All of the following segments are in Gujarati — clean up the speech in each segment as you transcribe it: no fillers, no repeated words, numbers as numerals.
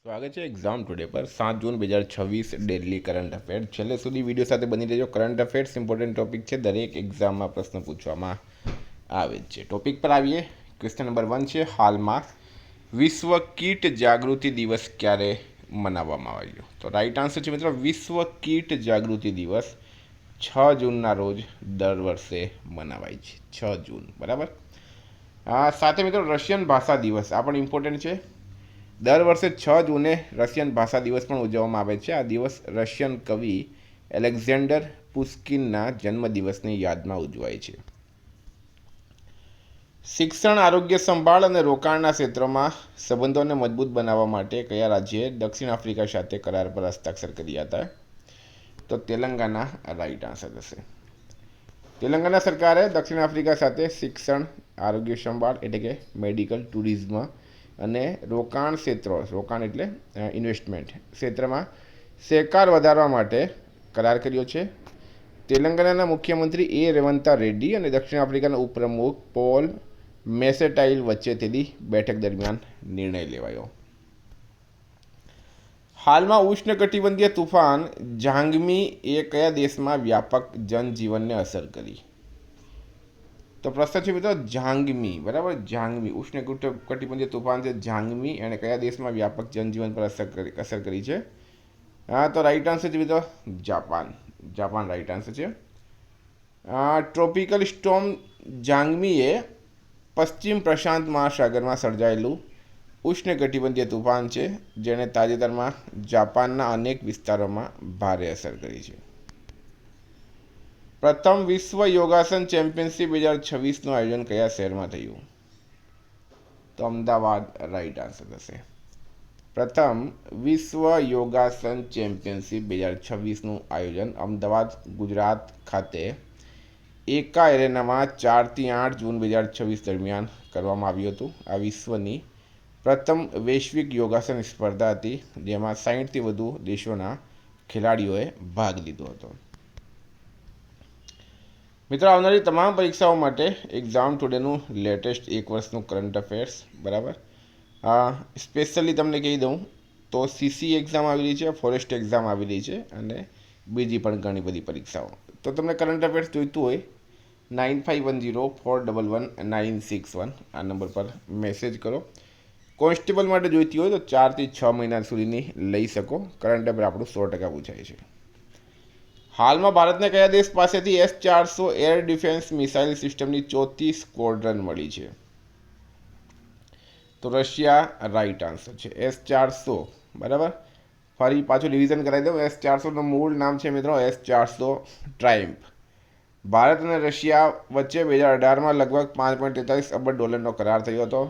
સ્વાગત છે એક્ઝામ ટુડે પર 7 જૂન 2026 ડેલી કરંટ અફેર છેલ્લે સુધી વિડીયો સાથે બની રહેજો. કરંટ અફેર્સ ઇમ્પોર્ટન્ટ ટોપિક છે, દરેક એક્ઝામમાં પ્રશ્ન પૂછવામાં આવે છે. ટોપિક પર આવીએ. ક્વેશ્ચન નંબર 1 છે, હાલમાં વિશ્વ કીટ જાગૃતિ દિવસ ક્યારે મનાવવામાં આવ્યો? તો રાઈટ આન્સર છે મિત્રો, વિશ્વ કીટ જાગૃતિ દિવસ 6 જૂનના રોજ દર વર્ષે મનાવાય છે. 6 જૂન, બરાબર. સાથે મિત્રો રશિયન ભાષા દિવસ આ પણ ઇમ્પોર્ટન્ટ છે. દર વર્ષે 6 જૂને રશિયન ભાષા દિવસ પણ ઉજવવામાં આવે છે. આ દિવસ રશિયન કવિ એલેક્ઝાન્ડર પુશ્કિનના જન્મદિવસની યાદમાં ઉજવાય છે. શિક્ષણ, આરોગ્ય સંભાળ અને રોકાણના ક્ષેત્રોમાં સંબંધોને મજબૂત બનાવવા માટે કયા રાજ્યએ દક્ષિણ આફ્રિકા સાથે કરાર પર હસ્તાક્ષર કર્યા હતા? તો તેલંગાના રાઈટ આન્સર થશે. તેલંગાના સરકારે દક્ષિણ આફ્રિકા સાથે શિક્ષણ, આરોગ્ય સંભાળ એટલે કે મેડિકલ, ટુરિઝમ અને રોકાણ એટલે ઇન્વેસ્ટમેન્ટ ક્ષેત્રમાં સહકાર વધારવા માટે કરાર કર્યો છે. તેલંગાણાના મુખ્યમંત્રી એ રેવંતા રેડ્ડી અને દક્ષિણ આફ્રિકાના ઉપપ્રમુખ પોલ મેસેટાઇલ વચ્ચે થયેલી બેઠક દરમિયાન નિર્ણય લેવાયો. હાલમાં ઉષ્ણકટિબંધીય તુફાન જાંગમી એ કયા દેશમાં વ્યાપક જનજીવનને અસર કરી? તો પ્રશ્ન છે મિત્રો, જાંગમી, બરાબર. જાંગમી ઉષ્ણકટિબંધીય તુફાન છે જાંગમી, એણે કયા દેશમાં વ્યાપક જનજીવન પર અસર કરી છે? તો રાઈટ આન્સર છે મિત્રો, જાપાન. રાઈટ આન્સર છે. ટ્રોપિકલ સ્ટોર્મ જાંગમીએ પશ્ચિમ પ્રશાંત મહાસાગરમાં સર્જાયેલું ઉષ્ણકટિબંધીય તુફાન છે, જેણે તાજેતરમાં જાપાનના અનેક વિસ્તારોમાં ભારે અસર કરી છે. પ્રથમ વિશ્વ યોગાસન ચેમ્પિયનશિપ 2026નું આયોજન કયા શહેરમાં થયું? તો અમદાવાદ રાઈટ આન્સર થશે. પ્રથમ વિશ્વ યોગાસન ચેમ્પિયનશિપ 2026નું આયોજન અમદાવાદ, ગુજરાત ખાતે એકા એરેનામાં 4થી 8 જૂન 2026 દરમિયાન કરવામાં આવ્યું હતું. આ વિશ્વની પ્રથમ વૈશ્વિક યોગાસન સ્પર્ધા હતી, જેમાં 60થી વધુ દેશોના ખેલાડીઓએ ભાગ લીધો હતો. મિત્રો, આવનારી તમામ પરીક્ષાઓ માટે એક્ઝામ ટુડેનું લેટેસ્ટ એક વર્ષનું કરંટ અફેર્સ, બરાબર. સ્પેશિયલી તમને કહી દઉં તો સીસી એક્ઝામ આવી રહી છે, ફોરેસ્ટ એક્ઝામ આવી રહી છે અને બીજી પણ ઘણી બધી પરીક્ષાઓ. તો તમને કરંટ અફેર્સ જોઈતું હોય 9510411961 આ નંબર પર મેસેજ કરો. કોન્સ્ટેબલ માટે જોઈતી હોય તો 4થી 6 મહિના સુધીની લઈ શકો. કરંટ અફેર આપણું 100% પૂછાય છે. હાલમાં ભારતને કયા દેશ પાસેથી S-400 એર ડિફેન્સ મિસાઇલ સિસ્ટમની 4થી સ્ક્વોડ્રન મળી છે? તો રશિયા રાઈટ આન્સર છે. S-400, બરાબર. ફરી પાછું રિવિઝન કરાવી દઉં. S-400નું મૂળ નામ છે મિત્રો S-400 ટ્રાયમ્ફ. ભારત અને રશિયા વચ્ચે 2018માં લગભગ $5.43 અબજ કરાર થયો હતો.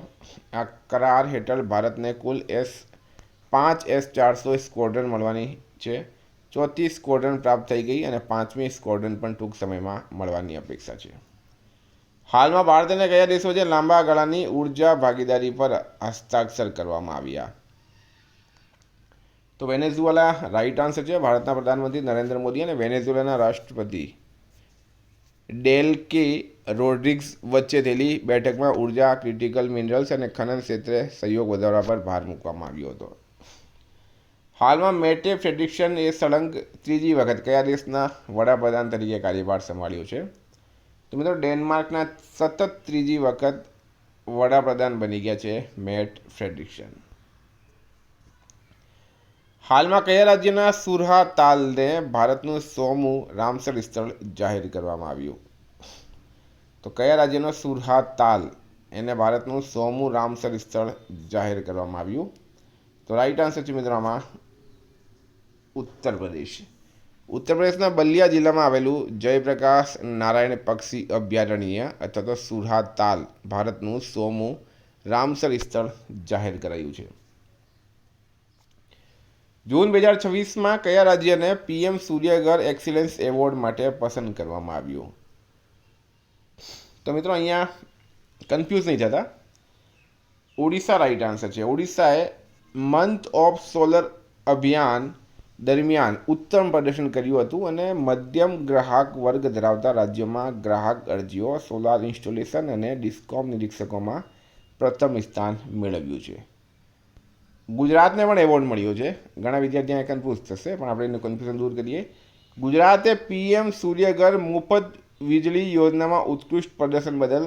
આ કરાર હેઠળ ભારતને કુલ 5 S-400 સ્ક્વોડ્રન મળવાની છે. 4થી સ્ક્વોડ્રન પ્રાપ્ત થઈ ગઈ અને 5મી સ્ક્વોડ્રન પણ ટૂંક સમયમાં મળવાની અપેક્ષા છે. હાલમાં ભારત અને કયા દેશો વચ્ચે લાંબા ગાળાની ઉર્જા ભાગીદારી પર હસ્તાક્ષર કરવામાં આવ્યા? તો વેનેઝુએલા રાઈટ આન્સર છે. ભારતના પ્રધાનમંત્રી નરેન્દ્ર મોદી અને વેનેઝુએલાના રાષ્ટ્રપતિ ડેલ્કે રોડ્રિગ્સ વચ્ચે થયેલી બેઠકમાં ઉર્જા, ક્રિટિકલ મિનરલ્સ અને ખનન ક્ષેત્રે સહયોગ વધારવા પર ભાર મૂકવામાં આવ્યો હતો. હાલમાં મેટે ફ્રેડરિક્સન એ સળંગ ત્રીજી વખત કયા દેશના વડાપ્રધાન તરીકે કાર્યભાર સંભાળ્યો છે? તો મિત્રો, ડેનમાર્કના સતત ત્રીજી વખત વડાપ્રધાન બની ગયા છે મેટ ફ્રેડરિક્સન. હાલમાં કયા રાજ્યના સુરહાતાલને ભારતનું 100મું રામસર સ્થળ જાહેર કરવામાં આવ્યું? તો કયા રાજ્યનો સુરહાતાલ એને ભારતનું 100મું રામસર સ્થળ જાહેર કરવામાં આવ્યું? તો રાઈટ આન્સર છે મિત્રો આમાં ઉત્તર પ્રદેશ. ઉત્તર પ્રદેશના બલિયા જિલ્લામાં આવેલું જયપ્રકાશ નારાયણ પક્ષી અભયારણ્ય અથવા તો સુરહાતાલ ભારતનું 100મું રામસર સ્થળ જાહેર કરાયું છે. જૂન 2026માં કયા રાજ્યને PM સૂર્યઘર એક્સિલન્સ એવોર્ડ માટે પસંદ કરવામાં આવ્યું? તો મિત્રો, અહીંયા કન્ફ્યુઝ નહીં થતા, ઓડિશા રાઈટ આન્સર છે. ઓડિશાએ મંથ ઓફ સોલર અભિયાન દરમિયાન ઉત્તમ પ્રદર્શન કર્યું હતું અને મધ્યમ ગ્રાહક વર્ગ ધરાવતા રાજ્યોમાં ગ્રાહક અરજીઓ, સોલાર ઇન્સ્ટોલેશન અને ડિસ્કોમ નિરીક્ષકોમાં પ્રથમ સ્થાન મેળવ્યું છે. ગુજરાતને પણ એવોર્ડ મળ્યો છે. ઘણા વિદ્યાર્થીઓ કન્ફ્યુઝ થશે, પણ આપણે એનું કન્ફ્યુઝન દૂર કરીએ. ગુજરાતે પીએમ સૂર્યઘર મુફત વીજળી યોજનામાં ઉત્કૃષ્ટ પ્રદર્શન બદલ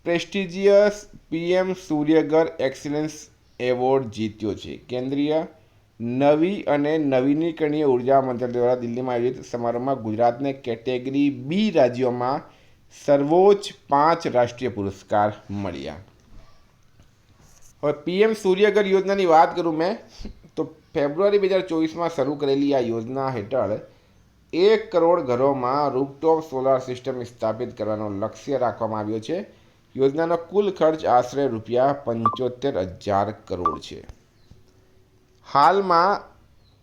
prestigious PM Suryaghar excellence award જીત્યો છે. કેન્દ્રીય નવી અને નવીનીકરણીય ઉર્જા મંત્રાલય દ્વારા દિલ્હીમાં આયોજિત સમારોહમાં ગુજરાતને કેટેગરી બી રાજ્યોમાં સર્વોચ્ચ 5 રાષ્ટ્રીય પુરસ્કાર મળ્યા. હવે પીએમ સૂર્યઘર યોજનાની વાત કરું મેં તો ફેબ્રુઆરી 2024માં શરૂ કરેલી આ યોજના હેઠળ 1 કરોડ ઘરોમાં રૂફટોપ સોલાર સિસ્ટમ સ્થાપિત કરવાનો લક્ષ્ય રાખવામાં આવ્યો છે. યોજનાનો કુલ ખર્ચ આશરે ₹75,000 કરોડ છે. હાલમાં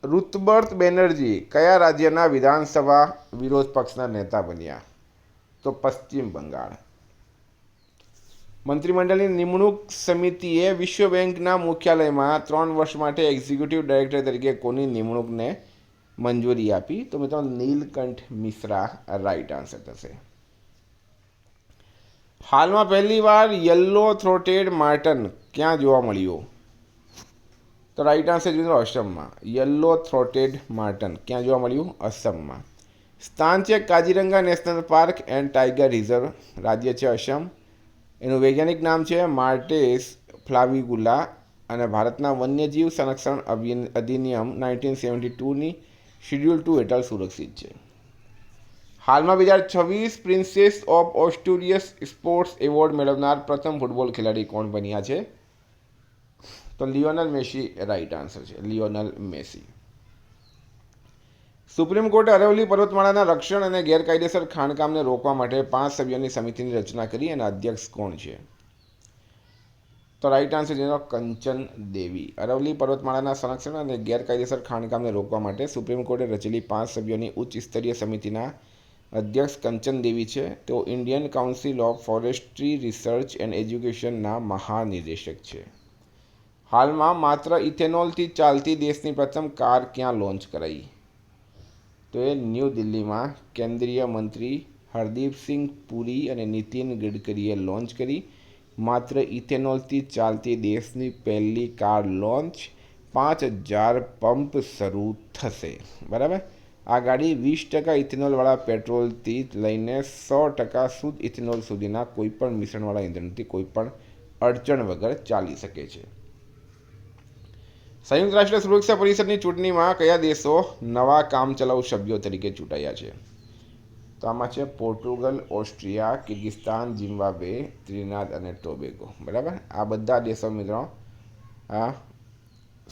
ઋતુબર્ત બેનર્જી કયા રાજ્યના વિધાનસભા વિરોધ પક્ષના નેતા બન્યા? તો પશ્ચિમ બંગાળ. મંત્રીમંડળની નિમણૂક સમિતિએ વિશ્વ બેંકના મુખ્યાલયમાં 3 વર્ષ માટે એક્ઝિક્યુટિવ ડાયરેક્ટર તરીકે કોની નિમણૂકને મંજૂરી આપી? તો મિત્રો નીલકંઠ મિશ્રા રાઈટ આન્સર થશે. હાલમાં પહેલીવાર યલો થ્રોટેડ માર્ટન ક્યાં જોવા મળ્યું? તો રાઈટ આન્સર મિત્રો અસમમાં. યલો થ્રોટેડ માર્ટન ક્યાં જોવા મળ્યું? અસમમાં. સ્થાન છે Kaziranga national park and tiger reserve. રાજ્ય છે અસમ. એનું વૈજ્ઞાનિક નામ છે માર્ટેસ ફ્લાવિગુલા અને ભારતના વન્યજીવ સંરક્ષણ અધિનિયમ 1972ની શિડ્યુલ 2 હેઠળ સુરક્ષિત છે. હાલમાં 2026 princess of Asturias sports award મેળવનાર પ્રથમ ફૂટબોલ ખેલાડી કોણ બન્યા છે? તો લિયોનલ મેસી રાઈટ આન્સર છે. Lionel Messi. સુપ્રીમ કોર્ટે અરવલ્લી પર્વતમાળાના રક્ષણ અને ગેરકાયદેસર ખાણકામને રોકવા માટે 5 સભ્યોની સમિતિની રચના કરી અને અધ્યક્ષ કોણ છે? તો રાઈટ આન્સર છે કંચન દેવી. અરવલ્લી પર્વતમાળાના સંરક્ષણ અને ગેરકાયદેસર ખાણકામને રોકવા માટે સુપ્રીમ કોર્ટે રચેલી 5 સભ્યોની ઉચ્ચ સ્તરીય સમિતિના અધ્યક્ષ કંચન દેવી છે. તેઓ Indian council of forestry research and એજ્યુકેશનના મહાનિર્દેશક છે. હાલમાં માત્ર ઇથેનોલથી ચાલતી દેશની પ્રથમ કાર ક્યાં લોન્ચ કરાઈ? તો એ ન્યૂ દિલ્હીમાં કેન્દ્રીય મંત્રી હરદીપસિંહ પુરી અને નીતિન ગડકરીએ લોન્ચ કરી. માત્ર ઇથેનોલથી ચાલતી દેશની પહેલી કાર લોન્ચ. 5,000 પંપ શરૂ થશે. બરાબર. આ ગાડી 20% ઇથેનોલવાળા પેટ્રોલથી લઈને 100% શુદ્ધ ઇથેનોલ સુધીના કોઈપણ મિશ્રણવાળા ઇંધણથી કોઈપણ અડચણ વગર ચાલી શકે છે. સંયુક્ત રાષ્ટ્ર સુરક્ષા પરિષદની ચૂંટણીમાં કયા દેશો નવા કામચલાઉ સભ્યો તરીકે ચૂંટાયા છે? તો આમાં છે પોર્ટુગલ, ઓસ્ટ્રિયા, કિર્ગિસ્તાન, ઝિમ્બાબ્વે, ત્રિનાદ અને ટોબેગો. બરાબર. આ બધા દેશો મિત્રો આ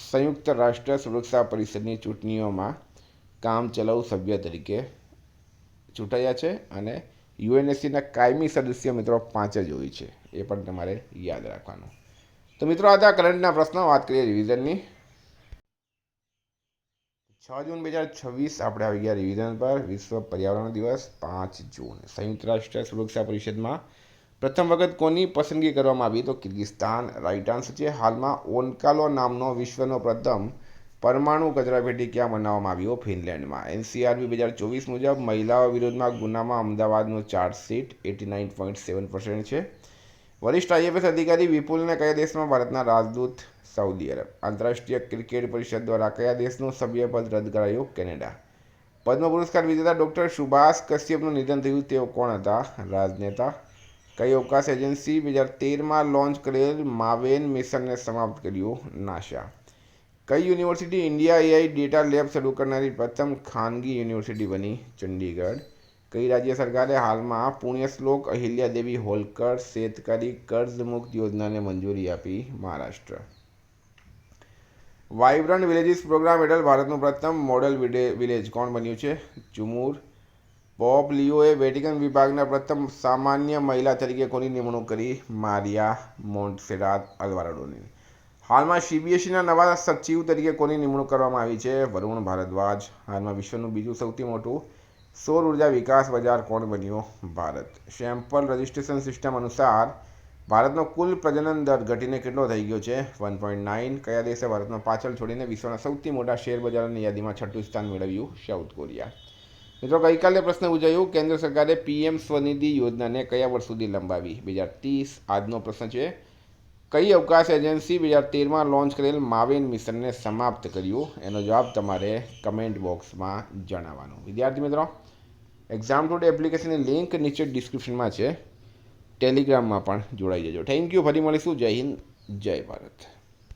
સંયુક્ત રાષ્ટ્ર સુરક્ષા પરિષદની ચૂંટણીઓમાં કામચલાઉ સભ્ય તરીકે ચૂંટાયા છે અને યુએનએસસીના કાયમી સદસ્ય મિત્રો 5 જ હોય છે. એ પણ તમારે યાદ રાખવાનું. તો મિત્રો આ હતા કરંટના પ્રશ્નો. વાત કરીએ રિવિઝનની. 6 જૂન 2026 આપણે આવી ગયા રિવિઝન પર. વિશ્વ પર્યાવરણ દિવસ 5 જૂન. સંયુક્ત રાષ્ટ્ર સુરક્ષા પરિષદમાં પ્રથમ વખત કોની પસંદગી કરવામાં આવી? તો કિર્ગિસ્તાન રાઈટ આન્સર છે. હાલમાં ઓનકાલો નામનો વિશ્વનો પ્રથમ પરમાણુ કચરાપેટી ક્યાં બનાવવામાં આવ્યો? ફિનલેન્ડમાં. એનસીઆરબી 2024 મુજબ મહિલાઓ વિરુદ્ધમાં ગુનામાં અમદાવાદનો ચાર્જશીટ 89.7% છે. વરિષ્ઠ આઈએફએસ અધિકારી વિપુલને કયા દેશમાં ભારતના રાજદૂત? Saudi Arab. આંતરરાષ્ટ્રીય ક્રિકેટ પરિષદ દ્વારા કયા દેશનું સભ્યપદ રદ કરાયું? કેનેડા. પદ્મ પુરસ્કાર વિજેતા ડૉક્ટર સુભાષ કશ્યપનું નિધન થયું. તેઓ કોણ હતા? રાજનેતા. કઈ અવકાશ એજન્સી 2013માં લોન્ચ કરેલ માવેન મિશનને સમાપ્ત કર્યું? નાસા. કઈ university India AI data lab શરૂ કરનારી પ્રથમ ખાનગી યુનિવર્સિટી બની? ચંડીગઢ. કઈ રાજ્ય સરકારે હાલમાં પુણ્યશ્લોક અહિલ્યાદેવી હોલકર શેતકરી કર્જમુક્ત યોજનાને મંજૂરી આપી? મહારાષ્ટ્ર. વાઇબ્રન્ટ વિલેજીસ પ્રોગ્રામ હેઠળ ભારતનું પ્રથમ મોડલ વિલેજ કોણ બન્યું છે? ચુમુર. પોપ લિયોએ વેટિકન વિભાગના પ્રથમ સામાન્ય મહિલા તરીકે કોની નિમણૂક કરી? મારિયા મોન્ટસેરાત અલ્વારાડોની. હાલમાં સીબીએસઈના નવા સચિવ તરીકે કોની નિમણૂક કરવામાં આવી છે? વરુણ ભારદ્વાજ. હાલમાં વિશ્વનું બીજું સૌથી મોટું સૌર ઉર્જા વિકાસ બજાર કોણ બન્યું? ભારત. સેમ્પલ રજિસ્ટ્રેશન સિસ્ટમ અનુસાર ભારતનો કુલ પ્રજનન દર ઘટીને કેટલો થઈ ગયો છે? 1.9. કયા દેશે ભારતનો પાછળ છોડીને વિશ્વના સૌથી મોટા શેર બજારોની યાદીમાં 6ઠું સ્થાન મેળવ્યું? South Korea. મિત્રો ગઈકાલે પ્રશ્ન પૂછાયું કેન્દ્ર સરકારે પીએમ સ્વનિધિ યોજનાને કયા વર્ષ સુધી લંબાવી? 2030. આજનો પ્રશ્ન છે કઈ અવકાશ એજન્સી 2013માં લોન્ચ કરેલ માવિન મિશનને સમાપ્ત કર્યું? એનો જવાબ તમારે કમેન્ટ બોક્સમાં જણાવવાનો. વિદ્યાર્થી મિત્રો, એક્ઝામ ટુડે એપ્લિકેશનની લિંક નીચે ડિસ્ક્રિપ્શનમાં છે. ટેલિગ્રામમાં પણ જોડાઈ જજો. Thank you. ફરી મળીશું. જય હિન્દ, જય ભારત.